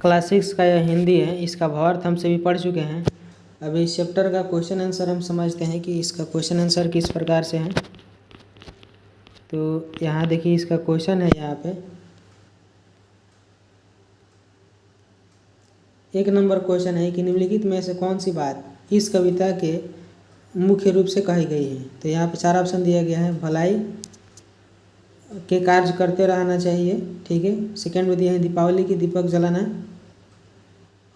Class 6 का यह हिंदी है, इसका भावार्थ हम सभी पढ़ चुके हैं। अभी इस चैप्टर का क्वेश्चन आंसर हम समझते हैं कि इसका क्वेश्चन आंसर किस प्रकार से है। तो यहाँ देखिए इसका क्वेश्चन है, यहाँ पे 1 नंबर क्वेश्चन है कि निम्नलिखित में से कौन सी बात इस कविता के मुख्य रूप से कही गई है। तो यहाँ पे 4 ऑप्शन दिया गया है। भलाई के कार्य करते रहना चाहिए, ठीक है। सेकंड में दिया है दीपावली की दीपक जलाना,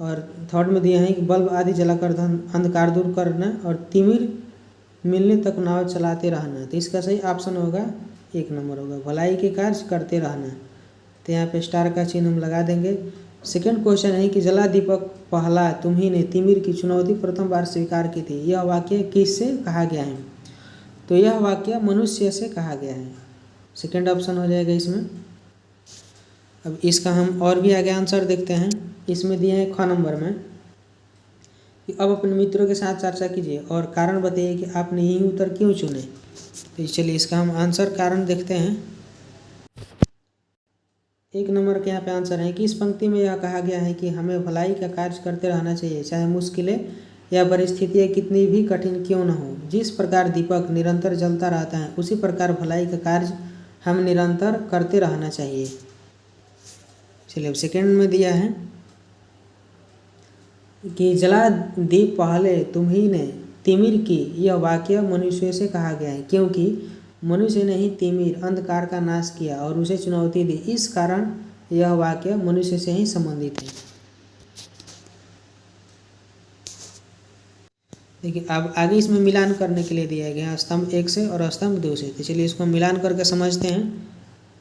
और थर्ड में दिया है कि बल्ब आदि जलाकर अंधकार दूर करना, और तिमिर मिलने तक नाव चलाते रहना। तो इसका सही ऑप्शन होगा 1 नंबर होगा, भलाई के कार्य करते रहना। तो यहाँ पे स्टार का चिन्ह हम लगा देंगे। सेकंड क्वेश्चन है कि जला दीपक पहला तुम्ही ने तिमिर की चुनौती प्रथम बार स्वीकार की थी, यह वाक्य किससे कहा गया है। तो यह वाक्य मनुष्य से कहा गया है, सेकंड ऑप्शन हो जाएगा इसमें। अब इसका हम और भी आगे आंसर देखते हैं। इसमें दिए हैं ख नंबर में कि अब अपने मित्रों के साथ चर्चा कीजिए और कारण बताइए कि आपने यही उत्तर क्यों चुने। तो चलिए इसका हम आंसर कारण देखते हैं। 1 नंबर के यहाँ पे आंसर है कि इस पंक्ति में यह कहा गया है कि हमें भलाई का कार्य करते रहना चाहिए, चाहे मुश्किलें या परिस्थितियाँ कितनी भी कठिन क्यों न हो। जिस प्रकार दीपक निरंतर जलता रहता है, उसी प्रकार भलाई का कार्य हम निरंतर करते रहना चाहिए। चलिए अब सेकंड में दिया है कि जला दीप पहले तुम्ही ने तिमिर की, यह वाक्य मनुष्य से कहा गया है क्योंकि मनुष्य ने ही तिमिर अंधकार का नाश किया और उसे चुनौती दी, इस कारण यह वाक्य मनुष्य से ही संबंधित है। देखिए अब आगे इसमें मिलान करने के लिए दिया गया है स्तंभ 1 से और स्तंभ 2 से। तो चलिए इसको मिलान करके समझते हैं।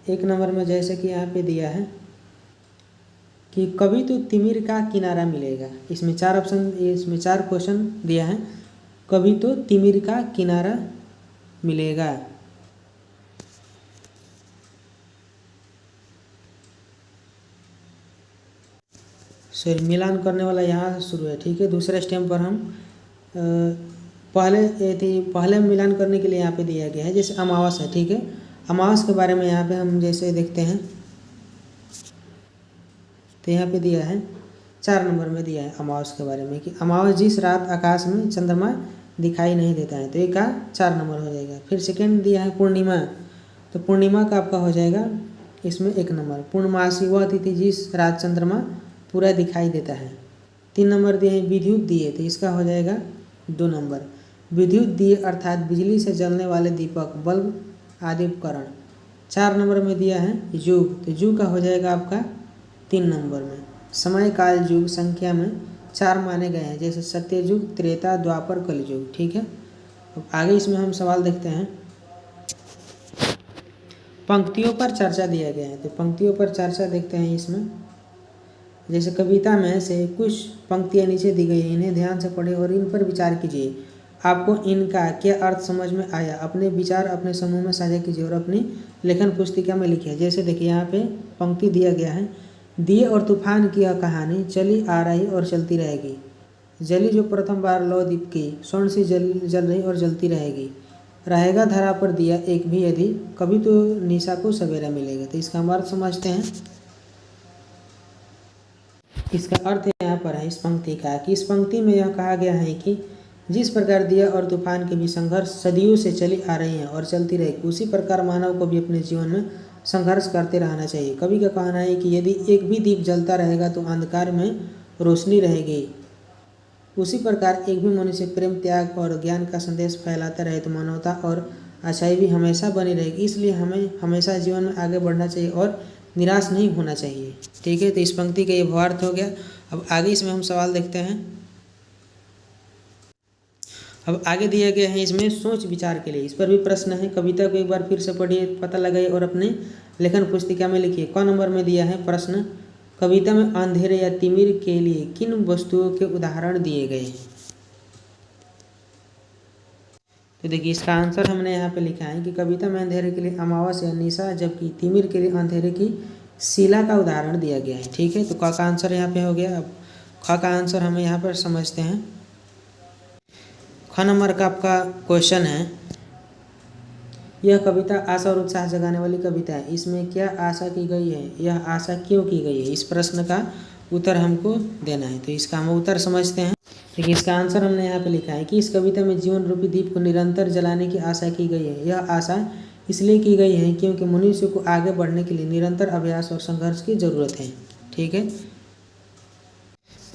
1 नंबर में जैसे कि यहाँ पे दिया है कि कभी तो तिमिर का किनारा मिलेगा। इसमें 4 ऑप्शन, इसमें 4 क्वेश्चन दिया है। कभी तो तिमिर का किनारा मिलेगा, सॉरी मिलान करने वाला यहाँ से शुरू है, ठीक है। दूसरे स्टेप पर हम पहले मिलान करने के लिए यहाँ पे दिया गया है, जैसे अमावस है, ठीक है। अमावस के बारे में यहाँ पे हम जैसे देखते हैं, तो यहाँ पे दिया है 4 नंबर में दिया है अमावस के बारे में कि अमावस जिस रात आकाश में चंद्रमा दिखाई नहीं देता है, तो ये का 4 नंबर हो जाएगा। फिर सेकंड दिया है पूर्णिमा, तो पूर्णिमा का आपका हो जाएगा इसमें 1 नंबर। पूर्णमासी वह तिथि जिस रात चंद्रमा पूरा दिखाई देता है। 3 नंबर दिए हैं विद्युत दिए, तो इसका हो जाएगा 2 नंबर। विद्युत दिए अर्थात बिजली से जलने वाले दीपक, बल्ब आदि उपकरण। 4 नंबर में दिया है युग, तो युग का हो जाएगा आपका 3 नंबर में। समय काल युग संख्या में 4 माने गए हैं, जैसे सत्ययुग, त्रेता, द्वापर, कलयुग, ठीक है। अब आगे इसमें हम सवाल देखते हैं। पंक्तियों पर चर्चा दिया गया है, तो पंक्तियों पर चर्चा देखते हैं इसमें। जैसे कविता में से कुछ पंक्तियाँ नीचे दी गई हैं, इन्हें ध्यान से पढ़ें और इन पर विचार कीजिए। आपको इनका क्या अर्थ समझ में आया, अपने विचार अपने समूह में साझा कीजिए और अपनी लेखन पुस्तिका में लिखिए। जैसे देखिए यहाँ पे पंक्ति दिया गया है, दिए और तूफान की यह कहानी चली आ रही और चलती रहेगी। जली जो प्रथम बार लौ दीप की, स्वर्ण सी जल रही और जलती रहेगी। रहेगा धरा पर दिया एक भी यदि, कभी तो निशा को सवेरा मिलेगा। तो इसका हम अर्थ समझते हैं। इसका अर्थ यहाँ पर है इस पंक्ति का कि इस पंक्ति में यह कहा गया है कि जिस प्रकार दिया और तूफान के भी संघर्ष सदियों से चली आ रही हैं और चलती रहेगी, उसी प्रकार मानव को भी अपने जीवन में संघर्ष करते रहना चाहिए। कवि का कहना है कि यदि एक भी दीप जलता रहेगा तो अंधकार में रोशनी रहेगी। उसी प्रकार एक भी मनुष्य प्रेम, त्याग और ज्ञान का संदेश फैलाता रहे तो मानवता और अच्छाई भी हमेशा बनी रहेगी। इसलिए हमें हमेशा जीवन में आगे बढ़ना चाहिए और निराश नहीं होना चाहिए, ठीक है। तो इस पंक्ति का ये भावार्थ हो गया। अब आगे इसमें हम सवाल देखते हैं। अब आगे दिया गया है इसमें सोच विचार के लिए, इस पर भी प्रश्न है। कविता को एक बार फिर से पढ़िए, पता लगाइए और अपने लेखन पुस्तिका में लिखिए। क नंबर में दिया है प्रश्न, कविता में अंधेरे या तिमिर के लिए किन वस्तुओं के उदाहरण दिए गए हैं। तो देखिए इसका आंसर हमने यहाँ पे लिखा है कि कविता में अंधेरे के लिए अमावस या निशा, जबकि तिमिर के लिए अंधेरे की शिला का उदाहरण दिया गया है, ठीक है। तो क का आंसर यहाँ पे हो गया। अब ख का आंसर हमें यहाँ पर समझते हैं। ख नंबर का आपका क्वेश्चन है, यह कविता आशा और उत्साह जगाने वाली कविता है, इसमें क्या आशा की गई है, यह आशा क्यों की गई है। इस प्रश्न का उत्तर हमको देना है। तो इसका हम उत्तर समझते हैं। देखिए इसका आंसर हमने यहाँ पे लिखा है कि इस कविता में जीवन रूपी दीप को निरंतर जलाने की आशा की गई है। यह आशा इसलिए की गई है क्योंकि मनुष्य को आगे बढ़ने के लिए निरंतर अभ्यास और संघर्ष की जरूरत है। ठीक है।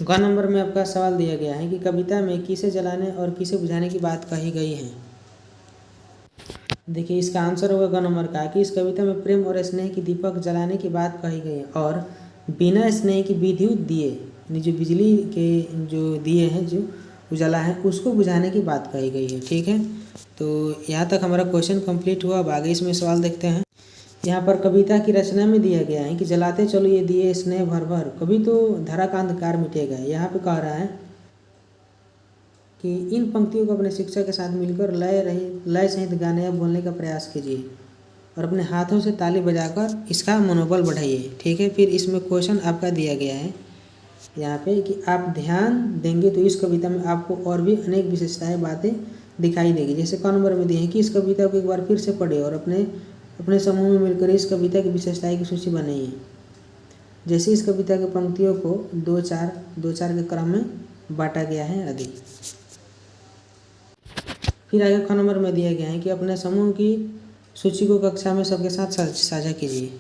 ग नंबर में आपका सवाल दिया गया है कि कविता में किसे जलाने और किसे बुझाने की बात कही गई है। देखिए इसका आंसर होगा ग नंबर का कि इस कविता में प्रेम और स्नेह की दीपक जलाने की बात कही गई है और बिना स्नेह की विद्युत दिए यानी जो बिजली के जो दिए हैं जो उजाला है उसको बुझाने की बात कही गई है। ठीक है। तो यहाँ तक हमारा क्वेश्चन कंप्लीट हुआ। अब आगे इसमें सवाल देखते हैं। यहाँ पर कविता की रचना में दिया गया है कि जलाते चलो ये दिए स्नेह भर भर कभी तो धरा का अंधकार मिटेगा। यहाँ पे कह रहा है कि इन पंक्तियों को अपने शिक्षक के साथ मिलकर लय सहित गाने या बोलने का प्रयास कीजिए और अपने हाथों से ताली बजाकर इसका मनोबल बढ़ाइए। ठीक है। फिर इसमें क्वेश्चन आपका दिया गया है यहाँ पे कि आप ध्यान देंगे तो इस कविता में आपको और भी अनेक विशेषताएं बातें दिखाई देगी। जैसे क नंबर में दिए हैं कि इस कविता को एक बार फिर से पढ़े और अपने समूह में मिलकर इस कविता की विशेषताएं की सूची बनाइए। जैसे इस कविता की पंक्तियों को 2-4 के क्रम में बांटा गया है आदि। फिर आगे ख नंबर में दिया गया है कि अपने समूह की सूची को कक्षा में सबके साथ साझा कीजिए।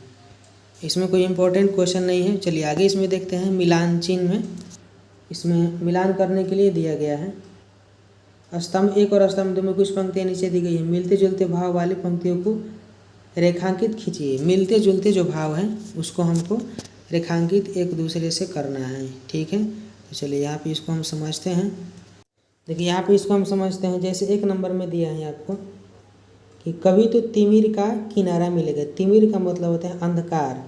इसमें कोई इम्पोर्टेंट क्वेश्चन नहीं है। चलिए आगे इसमें देखते हैं मिलान चिन्ह में। इसमें मिलान करने के लिए दिया गया है स्तंभ 1 और स्तंभ 2 में कुछ पंक्तियाँ नीचे दी गई है। मिलते जुलते भाव वाली पंक्तियों को रेखांकित खींचिए। मिलते जुलते जो भाव हैं उसको हमको रेखांकित एक दूसरे से करना है। ठीक है। तो चलिए यहाँ पे इसको हम समझते हैं। देखिए यहाँ पे इसको हम समझते हैं। जैसे 1 नंबर में दिया है आपको कि कभी तो तिमिर का किनारा मिलेगा। तिमिर का मतलब होता है अंधकार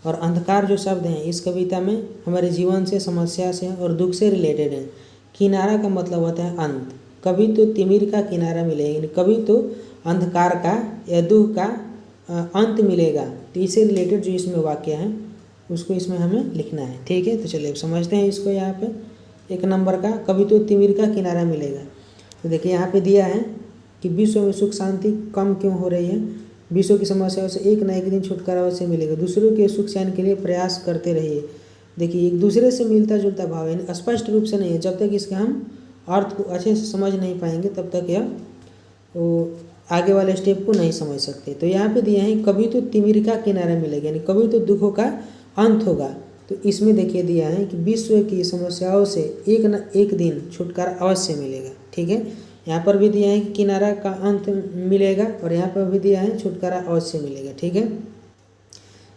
और अंधकार जो शब्द हैं इस कविता में हमारे जीवन से समस्या से और दुख से रिलेटेड है। किनारा का मतलब होता है अंत। कभी तो तिमिर का किनारा मिलेगा यानी कभी तो अंधकार का या दुख का अंत मिलेगा। तो इससे रिलेटेड जो इसमें वाक्य है उसको इसमें हमें लिखना है। ठीक है। तो चलिए अब समझते हैं इसको। यहाँ पे 1 नंबर का कभी तो तिमिर का किनारा मिलेगा। तो देखिए यहाँ पे दिया है कि विश्व में सुख शांति कम क्यों हो रही है। विश्व की समस्याओं से एक न एक दिन छुटकारा अवश्य मिलेगा। दूसरों के सुख चैन के लिए प्रयास करते रहिए। देखिए एक दूसरे से मिलता जुलता भाव यानी स्पष्ट रूप से नहीं है। जब तक इसके हम अर्थ को अच्छे से समझ नहीं पाएंगे तब तक यह वो आगे वाले स्टेप को नहीं समझ सकते। तो यहाँ पे दिया है कभी तो तिमिर का किनारा मिलेगा यानी कभी तो दुखों का अंत होगा। तो इसमें देखिए दिया है कि विश्व की समस्याओं से एक न एक दिन छुटकारा अवश्य मिलेगा। ठीक है। यहाँ पर भी दिया है कि किनारा का अंत मिलेगा और यहाँ पर भी दिया है छुटकारा अवश्य मिलेगा। ठीक है।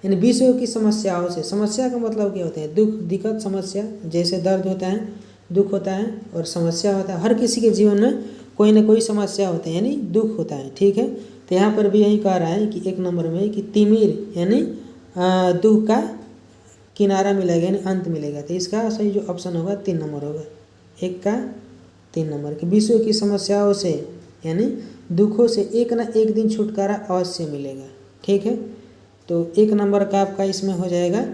यानी विश्व की समस्याओं से, समस्या का मतलब क्या होता है दुख, दिक्कत, समस्या। जैसे दर्द होता है, दुख होता है और समस्या होता है। हर किसी के जीवन में कोई ना कोई समस्या होता है यानी दुख होता है। ठीक है। तो यहाँ पर भी यही कह रहा है कि 1 नंबर में कि तिमिर यानी दुख का किनारा मिलेगा यानी अंत मिलेगा। तो इसका सही जो ऑप्शन होगा 3 नंबर होगा। 1 का 3 नंबर की विश्व की समस्याओं से यानी दुखों से एक ना एक दिन छुटकारा अवश्य मिलेगा। ठीक है। तो 1 नंबर का आपका इसमें हो जाएगा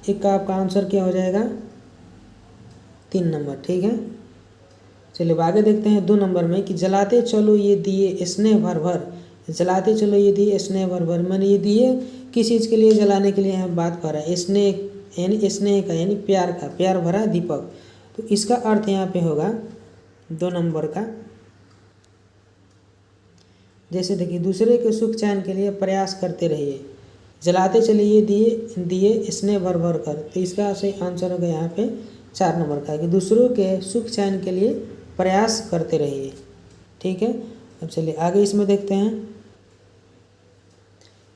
एक का आपका आंसर क्या हो जाएगा 3 नंबर। ठीक है। चलिए आगे देखते हैं 2 नंबर में कि जलाते चलो ये दिए स्नेह भर भर। जलाते चलो ये दिए स्नेह भर भर मैंने ये दिए किस चीज़ के लिए जलाने के लिए हम बात कर रहे हैं स्नेह यानी स्नेह का यानी प्यार का, प्यार भरा दीपक। तो इसका अर्थ यहाँ पे होगा 2 नंबर का। जैसे देखिए दूसरे के सुख चैन के लिए प्रयास करते रहिए। जलाते चलिए दिए स्नेह भर भर कर। तो इसका सही आंसर होगा यहाँ पे 4 नंबर का कि दूसरों के सुख चैन के लिए प्रयास करते रहिए। ठीक है। अब चलिए आगे इसमें देखते हैं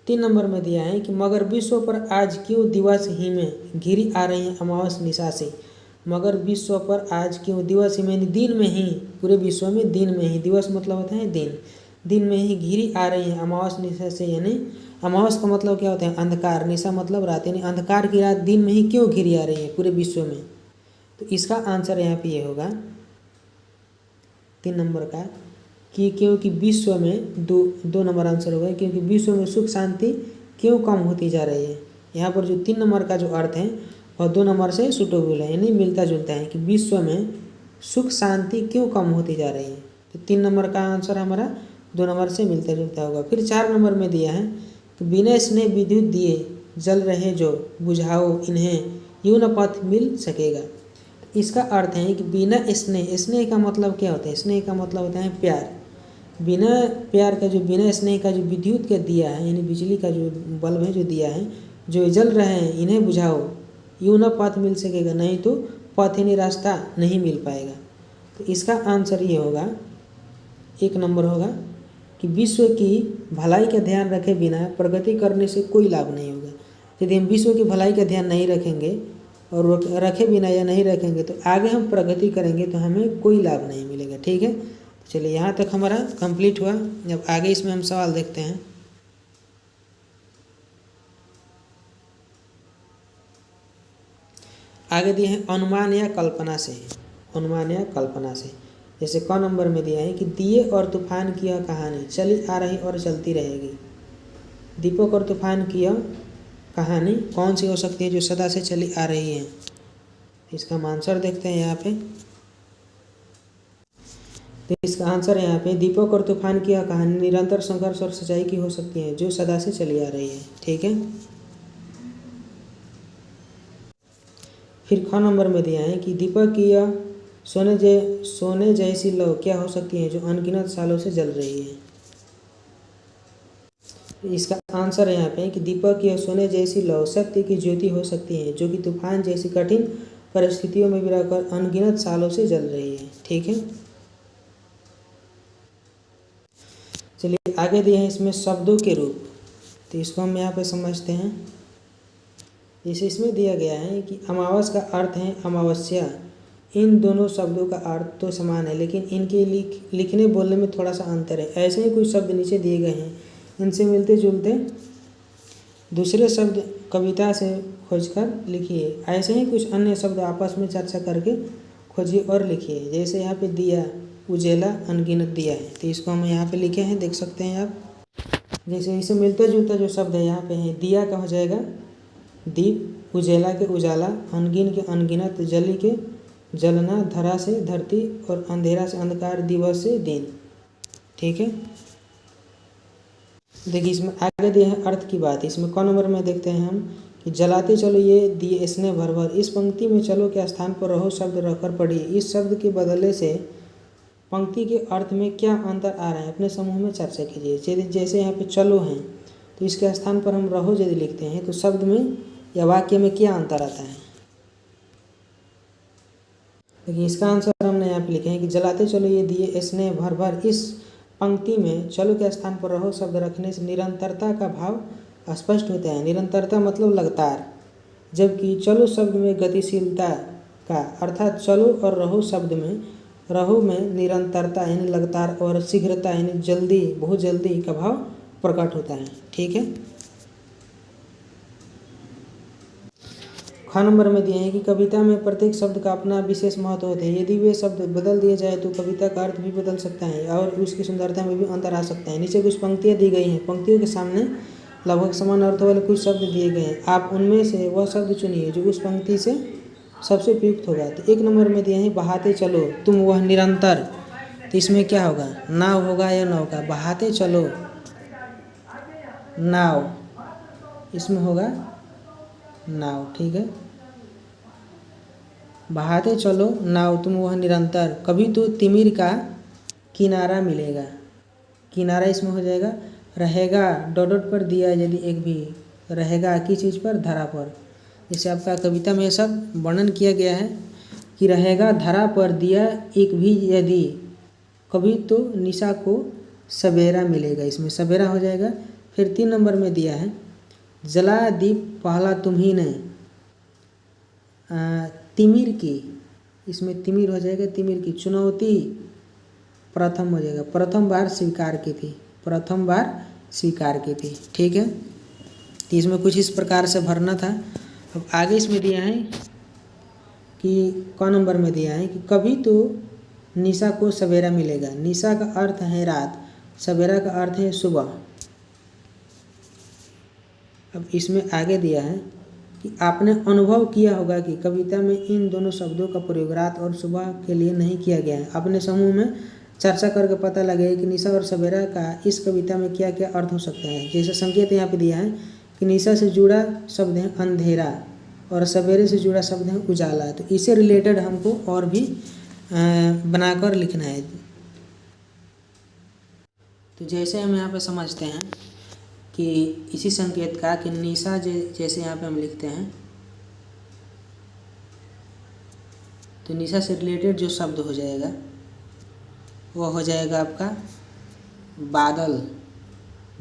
3 नंबर में दिया है कि मगर विश्व पर आज क्यों दिवस ही में घिरी आ रही है अमावस निशा से। मगर विश्व पर आज क्यों दिवस ही में दिन में ही, पूरे विश्व में दिन में ही, दिवस मतलब होता है दिन में ही घिरी आ रही है अमावस निशा से। यानी अमावस का मतलब क्या होता है अंधकार, निशा मतलब रात यानी अंधकार की रात दिन में ही क्यों घिरी आ रही है पूरे विश्व में। तो इसका आंसर यहाँ पे ये होगा 3 नंबर का कि क्योंकि विश्व में 2 नंबर आंसर होगा क्योंकि विश्व में सुख शांति क्यों कम होती जा रही है। यहाँ पर जो 3 नंबर का जो अर्थ है वह 2 नंबर से सुटेबल है यानी मिलता जुलता है कि विश्व में सुख शांति क्यों कम होती जा रही है। तो 3 नंबर का आंसर हमारा 2 नंबर से मिलता जुलता होगा। फिर 4 नंबर में दिया है कि बिना स्नेह विद्युत दिए जल रहे जो बुझाओ इन्हें यूं न पथ मिल सकेगा। इसका अर्थ है कि बिना स्नेह, स्नेह का मतलब क्या होता है? स्नेह का मतलब होता है प्यार। बिना प्यार का, जो बिना स्नेह का जो विद्युत का दिया है, यानी बिजली का जो बल्ब है जो दिया है, जो जल रहे हैं इन्हें बुझाओ यूं न पथ मिल सकेगा, नहीं तो पथ यानी रास्ता नहीं मिल पाएगा। तो इसका आंसर ये होगा, 1 नंबर होगा कि विश्व की भलाई का ध्यान रखे बिना प्रगति करने से कोई लाभ नहीं होगा। यदि हम विश्व की भलाई का ध्यान नहीं रखेंगे और रखे बिना या नहीं रखेंगे तो आगे हम प्रगति करेंगे तो हमें कोई लाभ नहीं मिलेगा। ठीक है, चलिए यहाँ तक हमारा कंप्लीट हुआ। अब आगे इसमें हम सवाल देखते हैं। आगे दिए हैं अनुमान या कल्पना से। अनुमान या कल्पना से, जैसे क नंबर में दिया है कि दिए और तूफान की यह कहानी चली आ रही और चलती रहेगी। दीपक और तूफान की यह कहानी कौन सी हो सकती है जो सदा से चली आ रही है? इसका हम आंसर देखते हैं यहाँ पे। तो इसका आंसर यहाँ पे दीपक और तूफान की यह कहानी निरंतर संघर्ष और सच्चाई की हो सकती है जो सदा से चली आ रही है। ठीक है, फिर ख नंबर में दिया है कि दीपक की यह सोने जैसी लौ क्या हो सकती है जो अनगिनत सालों से जल रही है। इसका आंसर यहाँ पे है कि दीपक की यह सोने जैसी लौ सत्य की ज्योति हो सकती है जो कि तूफान जैसी कठिन परिस्थितियों में भी रहकर अनगिनत सालों से जल रही है। ठीक है, चलिए आगे दिए हैं इसमें शब्दों के रूप, तो इसको हम यहाँ पे समझते हैं। जैसे इसमें दिया गया है कि अमावस का अर्थ है अमावस्या। इन दोनों शब्दों का अर्थ तो समान है लेकिन इनके लिखने बोलने में थोड़ा सा अंतर है। ऐसे ही कुछ शब्द नीचे दिए गए हैं, इनसे मिलते जुलते दूसरे शब्द कविता से खोजकर लिखिए। ऐसे ही कुछ अन्य शब्द आपस में चर्चा करके खोजिए और लिखिए। जैसे यहाँ पे दिया, उजेला, अनगिनत दिया है, तो इसको हम यहाँ पे लिखे हैं, देख सकते हैं आप। जैसे इसे मिलता जुलता जो शब्द है यहाँ पे है, दिया का हो जाएगा दीप, उजेला के उजाला, अनगिन के अनगिनत, जली के जलना, धरा से धरती और अंधेरा से अंधकार, दिवस से दिन। ठीक है, देखिए इसमें आगे दिए हैं अर्थ की बात। इसमें क नंबर में देखते हैं हम कि जलाते चलो ये दिए स्नेह भर भर, इस पंक्ति में चलो के स्थान पर रहो शब्द रखकर पढ़िए। इस शब्द के बदले से पंक्ति के अर्थ में क्या अंतर आ रहा है अपने समूह में चर्चा कीजिए। जैसे यहाँ पे चलो हैं तो इसके स्थान पर हम रहो यदि लिखते हैं तो शब्द में या वाक्य में क्या अंतर आता है? देखिए इसका आंसर हमने यहाँ पे लिखे हैं कि जलाते चलो ये दिए स्नेह भर भर, इस पंक्ति में चलो के स्थान पर रहो शब्द रखने से निरंतरता का भाव स्पष्ट होता है। निरंतरता मतलब लगातार, जबकि चलो शब्द में गतिशीलता का, अर्थात चलो और रहो शब्द में रहो में निरंतरता यानी लगातार और शीघ्रता यानी जल्दी, बहुत जल्दी का भाव प्रकट होता है। ठीक है, ख नंबर में दिए हैं कि कविता में प्रत्येक शब्द का अपना विशेष महत्व होता है। यदि वे शब्द बदल दिए जाए तो कविता का अर्थ भी बदल सकता है और उसकी सुंदरता में भी अंतर आ सकता है। नीचे कुछ पंक्तियाँ दी गई हैं, पंक्तियों के सामने लगभग समान अर्थ वाले कुछ शब्द दिए गए हैं। आप उनमें से वह शब्द चुनिए जो उस पंक्ति से सबसे उपयुक्त होगा। तो 1 नंबर में दिए हैं बहाते चलो तुम वह निरंतर, तो इसमें क्या होगा? नाव होगा या नौ का? बहाते चलो नाव, इसमें होगा नाव। ठीक है, बहाते चलो नाव तुम वह निरंतर, कभी तो तिमिर का किनारा मिलेगा। किनारा इसमें हो जाएगा रहेगा, डॉट डॉट पर दिया यदि एक भी रहेगा किस चीज़ पर? धरा पर। जैसे आपका कविता में सब वर्णन किया गया है कि रहेगा धरा पर दिया एक भी यदि, कभी तो निशा को सवेरा मिलेगा, इसमें सवेरा हो जाएगा। फिर 3 नंबर में दिया है जला दीप पहला तुम्ही ने तिमिर की, इसमें तिमिर हो जाएगा तिमिर की, चुनौती प्रथम हो जाएगा, प्रथम बार स्वीकार की थी, प्रथम बार स्वीकार की थी। ठीक है, तो इसमें कुछ इस प्रकार से भरना था। अब आगे इसमें दिया है कि क नंबर में दिया है कि कभी तो निशा को सवेरा मिलेगा। निशा का अर्थ है रात, सवेरा का अर्थ है सुबह। अब इसमें आगे दिया है कि आपने अनुभव किया होगा कि कविता में इन दोनों शब्दों का प्रयोग रात और सुबह के लिए नहीं किया गया है। अपने समूह में चर्चा करके पता लगे कि निशा और सवेरा का इस कविता में क्या क्या अर्थ हो सकता है। जैसे संकेत यहाँ पे दिया है कि निशा से जुड़ा शब्द है अंधेरा और सवेरे से जुड़ा शब्द है उजाला, तो इससे रिलेटेड हमको और भी बनाकर लिखना है। तो जैसे हम यहाँ पे समझते हैं कि इसी संकेत का कि निशा जैसे यहाँ पे हम लिखते हैं, तो निशा से रिलेटेड जो शब्द हो जाएगा वो हो जाएगा आपका बादल।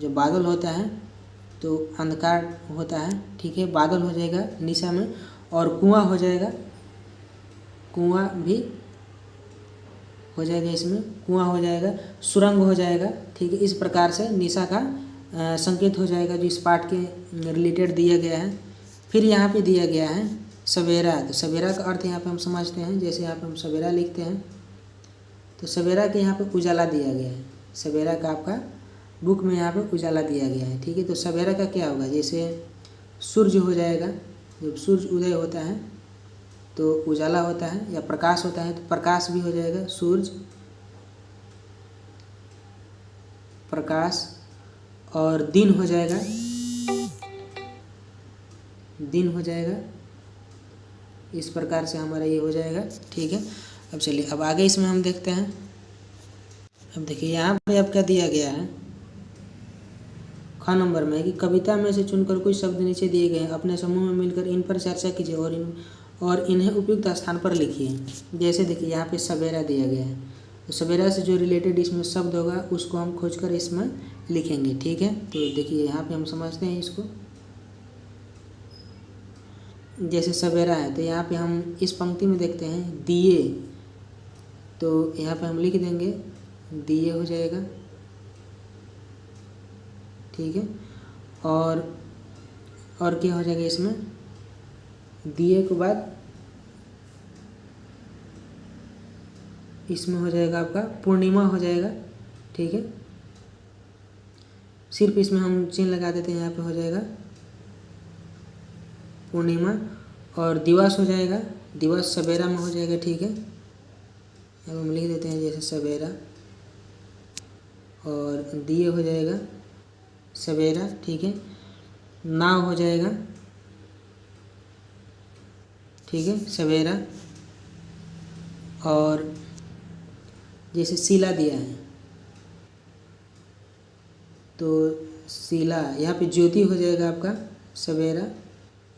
जो बादल होता है तो अंधकार होता है, ठीक है, बादल हो जाएगा निशा में। और कुआं हो जाएगा, कुआं भी हो जाएगा, इसमें कुआं हो जाएगा, सुरंग हो जाएगा, ठीक है। इस प्रकार से निशा का संकेत हो जाएगा जो इस पाठ के रिलेटेड दिया गया है। फिर यहाँ पे दिया गया है सवेरा, तो सवेरा का अर्थ यहाँ पे हम समझते हैं। जैसे यहाँ पे हम सवेरा लिखते हैं तो सवेरा के यहाँ पे उजाला दिया गया है, सवेरा का आपका बुक में यहाँ पे उजाला दिया गया है, ठीक है। तो सवेरा का क्या होगा, जैसे सूर्य हो जाएगा, जब सूर्य उदय होता है तो उजाला होता है, या प्रकाश होता है तो प्रकाश भी हो जाएगा, सूर्य प्रकाश। और दिन हो जाएगा, दिन हो जाएगा, इस प्रकार से हमारा ये हो जाएगा, ठीक है। अब चलिए अब आगे इसमें हम देखते हैं। अब देखिए यहाँ पे अब क्या दिया गया है, ख नंबर में कि कविता में से चुनकर कुछ शब्द नीचे दिए गए हैं, अपने समूह में मिलकर इन पर चर्चा कीजिए और इन्हें उपयुक्त स्थान पर लिखिए। जैसे देखिए यहाँ पे सवेरा दिया गया है, तो सवेरा से जो रिलेटेड इसमें शब्द होगा उसको हम खोजकर इसमें लिखेंगे, ठीक है। तो देखिए यहाँ पे हम समझते हैं इसको। जैसे सवेरा है तो यहाँ पे हम इस पंक्ति में देखते हैं दिए, तो यहाँ पे हम लिख देंगे दिए हो जाएगा, ठीक है। और क्या हो जाएगा इसमें, दिए के बाद इसमें हो जाएगा आपका पूर्णिमा हो जाएगा, ठीक है। सिर्फ इसमें हम चिन्ह लगा देते हैं, यहाँ पे हो जाएगा पूर्णिमा। और दिवस हो जाएगा, दिवस सवेरा में हो जाएगा, ठीक है। अब हम लिख देते हैं जैसे सवेरा, और दिए हो जाएगा सवेरा, ठीक है। नाव हो जाएगा, ठीक है, सवेरा। और जैसे शिला दिया है तो शिला, यहाँ पे ज्योति हो जाएगा आपका सवेरा,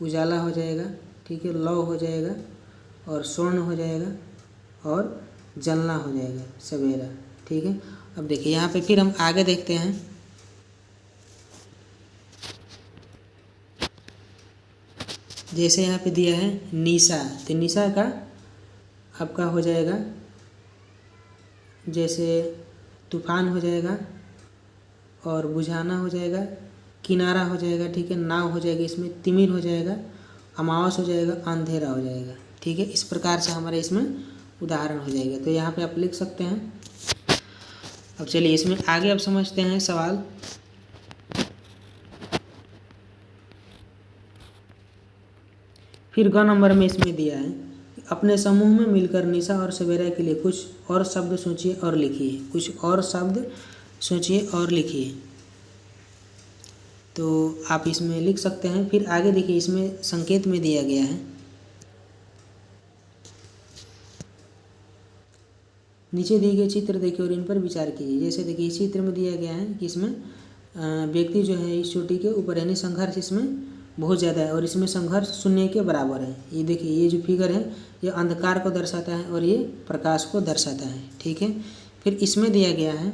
उजाला हो जाएगा, ठीक है, लौ हो जाएगा, और स्वर्ण हो जाएगा, और जलना हो जाएगा सवेरा, ठीक है। अब देखिए यहाँ पे फिर हम आगे देखते हैं। जैसे यहाँ पे दिया है निशा, तो निशा का आपका हो जाएगा जैसे तूफान हो जाएगा, और बुझाना हो जाएगा, किनारा हो जाएगा, ठीक है, नाव हो जाएगी, इसमें तिमिर हो जाएगा, अमावस हो जाएगा, अंधेरा हो जाएगा, ठीक है। इस प्रकार से हमारे इसमें उदाहरण हो जाएगा, तो यहाँ पे आप लिख सकते हैं। अब चलिए इसमें आगे अब समझते हैं सवाल। फिर ग नंबर में इसमें दिया है अपने समूह में मिलकर निशा और सवेरा के लिए कुछ और शब्द सोचिए और लिखिए, कुछ और शब्द सोचिए और लिखिए, तो आप इसमें लिख सकते हैं। फिर आगे देखिए इसमें संकेत में दिया गया है, नीचे दिए गए चित्र देखिए और इन पर विचार कीजिए। जैसे देखिए इस चित्र में दिया गया है कि इसमें व्यक्ति जो है इस चोटी के ऊपर, यानी संघर्ष इसमें बहुत ज़्यादा है, और इसमें संघर्ष शून्य के बराबर है। ये देखिए ये जो फिगर है ये अंधकार को दर्शाता है और ये प्रकाश को दर्शाता है, ठीक है। फिर इसमें दिया गया है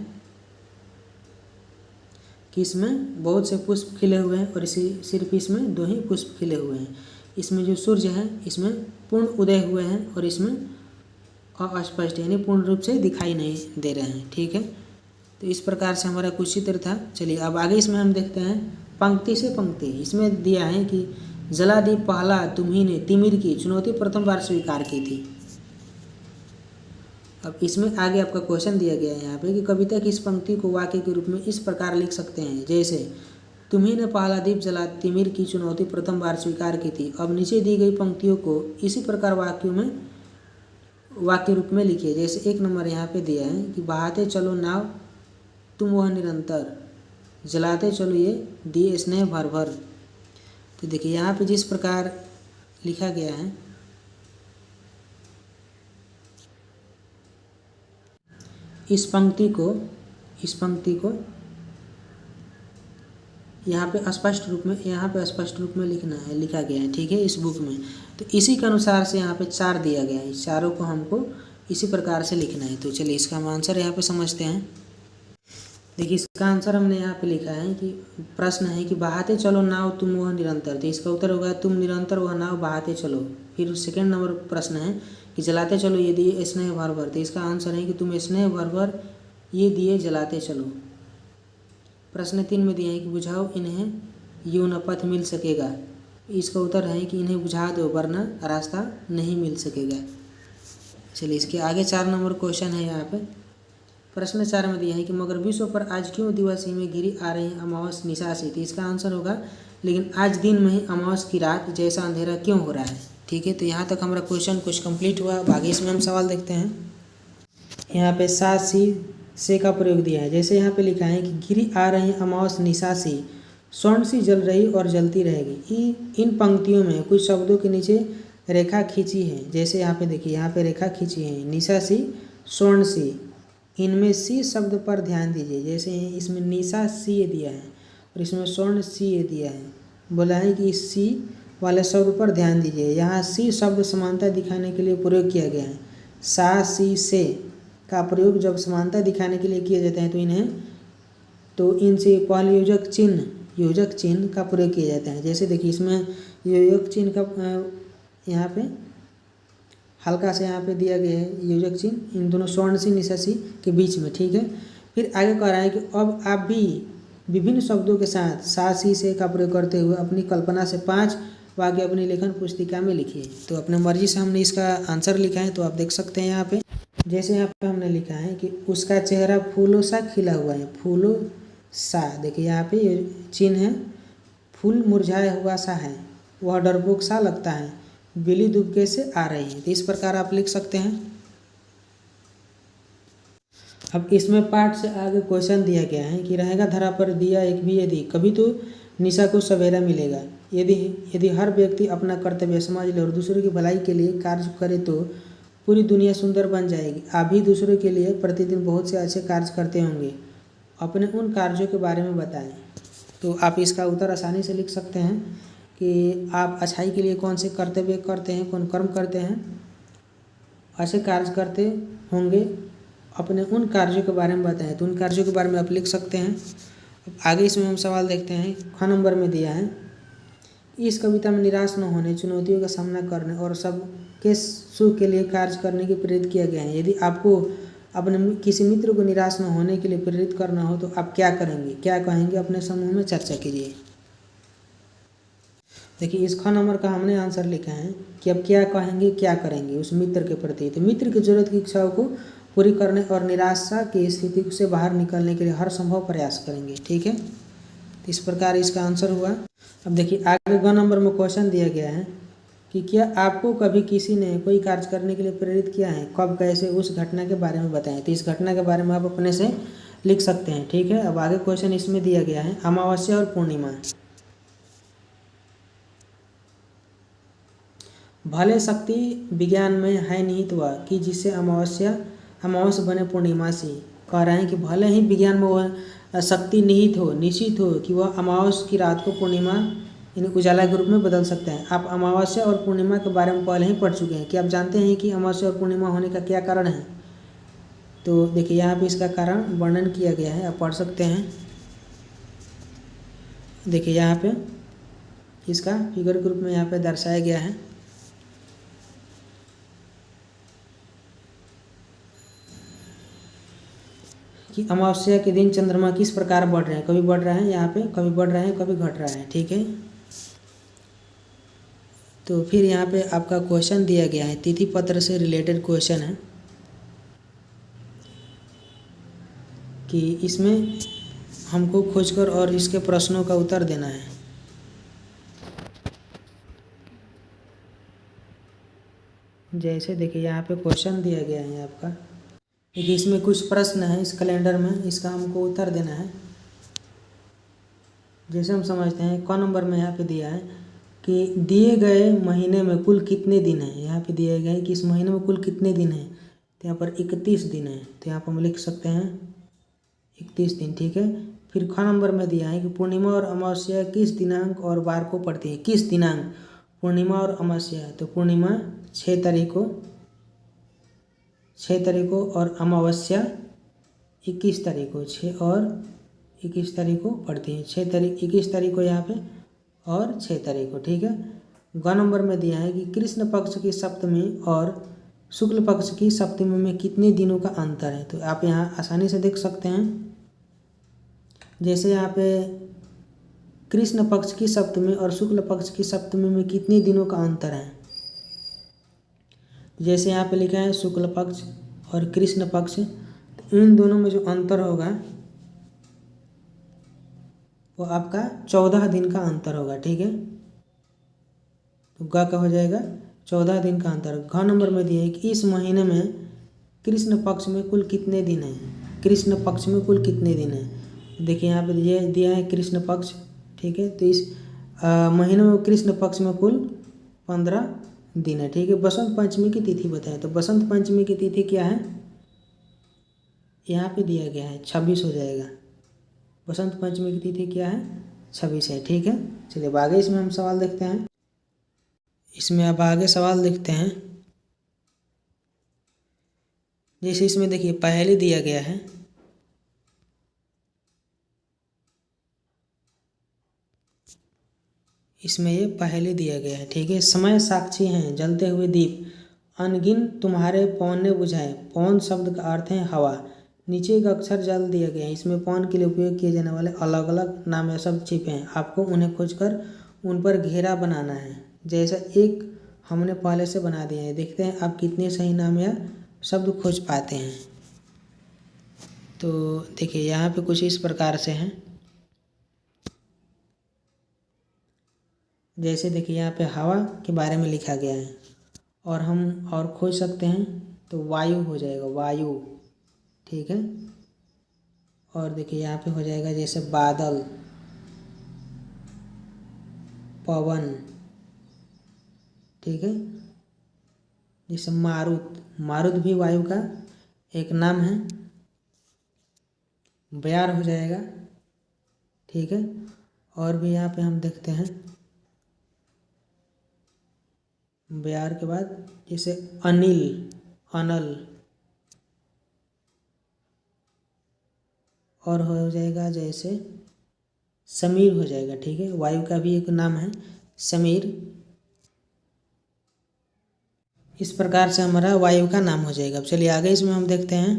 कि इसमें बहुत से पुष्प खिले हुए हैं, और इसी सिर्फ इसमें 2 ही पुष्प खिले हुए हैं। इसमें जो सूर्य है इसमें पूर्ण उदय हुए हैं, और इसमें अस्पष्ट यानी पूर्ण रूप से दिखाई नहीं दे रहे हैं, ठीक है। तो इस प्रकार से हमारा कुछ चित्र था। चलिए अब आगे इसमें हम देखते हैं पंक्ति से पंक्ति। इसमें दिया है कि जलादीप पहला तुम्ही ने तिमिर की चुनौती प्रथम बार स्वीकार की थी। अब इसमें आगे आपका क्वेश्चन दिया गया है यहाँ पे कि कविता की इस पंक्ति को वाक्य के रूप में इस प्रकार लिख सकते हैं, जैसे तुम्ही ने पहला दीप जला तिमिर की चुनौती प्रथम बार स्वीकार की थी। अब नीचे दी गई पंक्तियों को इसी प्रकार वाक्यों में वाक्य रूप में लिखिए। जैसे 1 नंबर यहाँ पे दिया है कि बहाते चलो नाव तुम वह निरंतर, जलाते चलो ये दिए स्नेह भर भर। तो देखिए यहाँ पे जिस प्रकार लिखा गया है, इस पंक्ति को यहाँ पे स्पष्ट रूप में लिखा गया है, ठीक है, इस बुक में। तो इसी के अनुसार से यहाँ पे 4 दिया गया है, इस चारों को हमको इसी प्रकार से लिखना है। तो चलिए इसका हम आंसर यहाँ पे समझते हैं। देखिए इसका आंसर हमने यहाँ पे लिखा है कि प्रश्न है कि बहाते चलो नाव तुम वह निरंतर, तो इसका उत्तर होगा तुम निरंतर वह नाव बहाते चलो। फिर सेकेंड नंबर प्रश्न है कि जलाते चलो ये दिए स्नेह भर भर, तो इसका आंसर है कि तुम स्नेह भर भर ये दिए जलाते चलो। प्रश्न 3 में दिया है कि बुझाओ इन्हें यूं न पथ मिल सकेगा, इसका उत्तर है कि इन्हें बुझा दो वरना रास्ता नहीं मिल सकेगा। चलिए इसके आगे 4 नंबर क्वेश्चन है यहाँ पे। प्रश्न 4 में दिया है कि मगर विश्व पर आज क्यों दिवस ही में घिरी आ रही अमावस निशा से, तो इसका आंसर होगा लेकिन आज दिन में ही अमावस की रात जैसा अंधेरा क्यों हो रहा है। ठीक है, तो यहाँ तक हमारा क्वेश्चन कुछ कंप्लीट हुआ। अब आगे इसमें हम सवाल देखते हैं। यहाँ पे सा सी से का प्रयोग दिया है। जैसे यहाँ पे लिखा है कि घिरी आ रही अमावस निशा सी, स्वर्ण सी जल रही और जलती रहेगी। इन पंक्तियों में कुछ शब्दों के नीचे रेखा खींची है। जैसे यहाँ पे देखिए, यहाँ पे रेखा खींची है, निशा सी, स्वर्ण सी, इनमें सी शब्द पर ध्यान दीजिए। जैसे इसमें निशा सी दिया है और इसमें स्वर्ण सी दिया है, बोला है कि इस सी वाले शब्द पर ध्यान दीजिए। यहाँ सी शब्द समानता दिखाने के लिए प्रयोग किया गया है। सा सी से का प्रयोग जब समानता दिखाने के लिए किए जाते हैं तो इनसे पहले योजक चिन्ह का प्रयोग किया जाता है। जैसे देखिए इसमें योजक चिन्ह का यहाँ पे हल्का से यहाँ पे दिया गया है योजक चिन्ह इन दोनों स्वर्ण सी निशा सी के बीच में, ठीक है। फिर आगे कह रहा है कि अब आप भी विभिन्न शब्दों के साथ सा सी से का प्रयोग करते हुए अपनी कल्पना से 5 वाक्य अपनी लेखन पुस्तिका में लिखिए। तो अपने मर्जी से हमने इसका आंसर लिखा है, तो आप देख सकते हैं यहाँ पे। जैसे यहाँ पे हमने लिखा है कि उसका चेहरा फूलों सा खिला हुआ है, फूलों सा, देखिए यहाँ पे ये चिन्ह है, फूल मुरझाया हुआ सा है, वह डरपोक सा लगता है, बिल्ली दुबके से आ रही है। तो इस प्रकार आप लिख सकते हैं। अब इसमें पाठ से आगे क्वेश्चन दिया गया है कि रहेगा धरा पर दिया एक भी यदि, कभी तो निशा को सवेरा मिलेगा। यदि हर व्यक्ति अपना कर्तव्य समझ ले और दूसरों की भलाई के लिए कार्य करे तो पूरी दुनिया सुंदर बन जाएगी। आप भी दूसरों के लिए प्रतिदिन बहुत से अच्छे कार्य करते होंगे, अपने उन कार्यों के बारे में बताएं। तो आप इसका उत्तर आसानी से लिख सकते हैं कि आप अच्छाई के लिए कौन से कर्तव्य करते हैं, कौन कर्म करते हैं, अच्छे कार्य करते होंगे, अपने उन कार्यों के बारे में बताएं। तो उन कार्यों के बारे में आप लिख सकते हैं। अब आगे इसमें हम सवाल देखते हैं। ख नंबर में दिया है, इस कविता में निराश न होने, चुनौतियों का सामना करने और सबके सुख के लिए कार्य करने की प्रेरित किया गया है। यदि आपको अपने किसी मित्र को निराश न होने के लिए प्रेरित करना हो तो आप क्या करेंगे, क्या कहेंगे, अपने समूह में चर्चा कीजिए। देखिए इस ख नंबर का हमने आंसर लिखा है कि अब क्या कहेंगे, क्या करेंगे उस मित्र के प्रति। तो मित्र की जरूरत की इच्छाओं को पूरी करने और निराशा की स्थिति से बाहर निकलने के लिए हर संभव प्रयास करेंगे, ठीक है। तो इस प्रकार इसका आंसर हुआ। अब देखिए आगे ग नंबर में क्वेश्चन दिया गया है कि क्या आपको कभी किसी ने कोई कार्य करने के लिए प्रेरित किया है, कब, कैसे, उस घटना के बारे में बताएं। तो इस घटना के बारे में आप अपने से लिख सकते हैं, ठीक है। अब आगे क्वेश्चन इसमें दिया गया है, अमावस्या और पूर्णिमा। भले शक्ति विज्ञान में है निहित वह कि जिससे अमावस्या बने पूर्णिमा से। कह रहे हैं कि भले ही विज्ञान में वह शक्ति निहित हो, निश्चित हो कि वह अमावस्या की रात को पूर्णिमा यानी उजाला के रूप में बदल सकते हैं। आप अमावस्या और पूर्णिमा के बारे में पहले ही पढ़ चुके हैं कि आप जानते हैं कि अमावस्या और पूर्णिमा होने का क्या कारण है। तो देखिए यहाँ पे इसका कारण वर्णन किया गया है, आप पढ़ सकते हैं। देखिए यहाँ पे इसका फिगर के रूप में यहाँ पे दर्शाया गया है। कि अमावस्या के दिन चंद्रमा किस प्रकार बढ़ रहे हैं, कभी बढ़ रहे हैं यहाँ पे, कभी बढ़ रहे हैं, कभी घट रहा है, ठीक है। तो फिर यहाँ पे आपका क्वेश्चन दिया गया है, तिथि पत्र से रिलेटेड क्वेश्चन है कि इसमें हमको खोजकर और इसके प्रश्नों का उत्तर देना है। जैसे देखिए यहाँ पे क्वेश्चन दिया गया है आपका, देखिए इसमें कुछ प्रश्न है इस कैलेंडर में, इसका हमको उत्तर देना है। जैसे हम समझते हैं क नंबर में यहाँ पे दिया है कि दिए गए महीने में कुल कितने दिन हैं। यहाँ पे दिया गया है कि इस महीने में कुल कितने दिन हैं, तो यहाँ पर 31 दिन है, तो यहाँ पर हम लिख सकते हैं 31 दिन, ठीक है। फिर ख नंबर में दिया है कि पूर्णिमा और अमावस्या किस दिनांक और वार को पड़ती है। किस दिनांक, पूर्णिमा और अमावस्या, तो पूर्णिमा 6 तारीख को और अमावस्या 21 तारीख को, 6 और 21 तारीख को पड़ती है। 21 तारीख को यहाँ पे और 6 तारीख को, ठीक है। ग नंबर में दिया है कि कृष्ण पक्ष की सप्तमी और शुक्ल पक्ष की सप्तमी में कितने दिनों का अंतर है। तो आप यहाँ आसानी से देख सकते हैं, जैसे यहाँ पे कृष्ण पक्ष की सप्तमी और शुक्ल पक्ष की सप्तमी में कितने दिनों का अंतर है। जैसे यहाँ पे लिखा है शुक्ल पक्ष और कृष्ण पक्ष, तो इन दोनों में जो अंतर होगा वो आपका 14 दिन का अंतर होगा, ठीक है। तो ग का हो जाएगा 14 दिन का अंतर। घ नंबर में दिया है कि इस महीने में कृष्ण पक्ष में कुल कितने दिन हैं। कृष्ण पक्ष में कुल कितने दिन हैं, देखिए यहाँ पे ये दिया है कृष्ण पक्ष, ठीक है। तो इस महीने में कृष्ण पक्ष में कुल 15 दिन है, ठीक है। बसंत पंचमी की तिथि बताएं, तो बसंत पंचमी की तिथि क्या है, यहाँ पे दिया गया है 26 हो जाएगा। बसंत पंचमी की तिथि क्या है, 26 है, ठीक है। चलिए अब आगे इसमें हम सवाल देखते हैं। इसमें अब आगे सवाल देखते हैं। जैसे इसमें देखिए पहले दिया गया है, इसमें ये पहले दिया गया है, ठीक है। समय साक्षी हैं जलते हुए दीप, अनगिन तुम्हारे पवन ने बुझाए। पवन शब्द का अर्थ है हवा। नीचे एक अक्षर जल दिया गया है, इसमें पवन के लिए उपयोग किए जाने वाले अलग अलग नाम या शब्द छिपे हैं। आपको उन्हें खोजकर उन पर घेरा बनाना है। जैसा एक हमने पहले से बना दिया है, देखते हैं आप कितने सही नाम या शब्द खोज पाते हैं। तो देखिए यहाँ पे कुछ इस प्रकार से हैं। जैसे देखिए यहाँ पे हवा के बारे में लिखा गया है, और हम और खोज सकते हैं तो वायु हो जाएगा, वायु, ठीक है। और देखिए यहाँ पे हो जाएगा जैसे बादल, पवन, ठीक है। जैसे मारुत, मारुत भी वायु का एक नाम है। ब्यार हो जाएगा, ठीक है। और भी यहाँ पे हम देखते हैं ब्यार के बाद जैसे अनिल, अनल, और हो जाएगा जैसे समीर हो जाएगा, ठीक है। वायु का भी एक नाम है समीर। इस प्रकार से हमारा वायु का नाम हो जाएगा। अब चलिए आगे इसमें हम देखते हैं।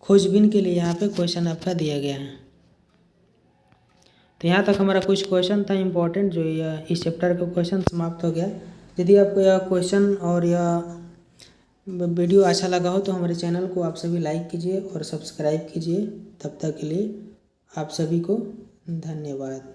खोजबीन के लिए यहाँ पे क्वेश्चन आपका दिया गया है। तो यहाँ तक हमारा कुछ क्वेश्चन था इम्पोर्टेंट, जो यह इस चैप्टर का क्वेश्चन समाप्त हो गया। यदि आपको यह क्वेश्चन और यह वीडियो अच्छा लगा हो तो हमारे चैनल को आप सभी लाइक कीजिए और सब्सक्राइब कीजिए। तब तक के लिए आप सभी को धन्यवाद।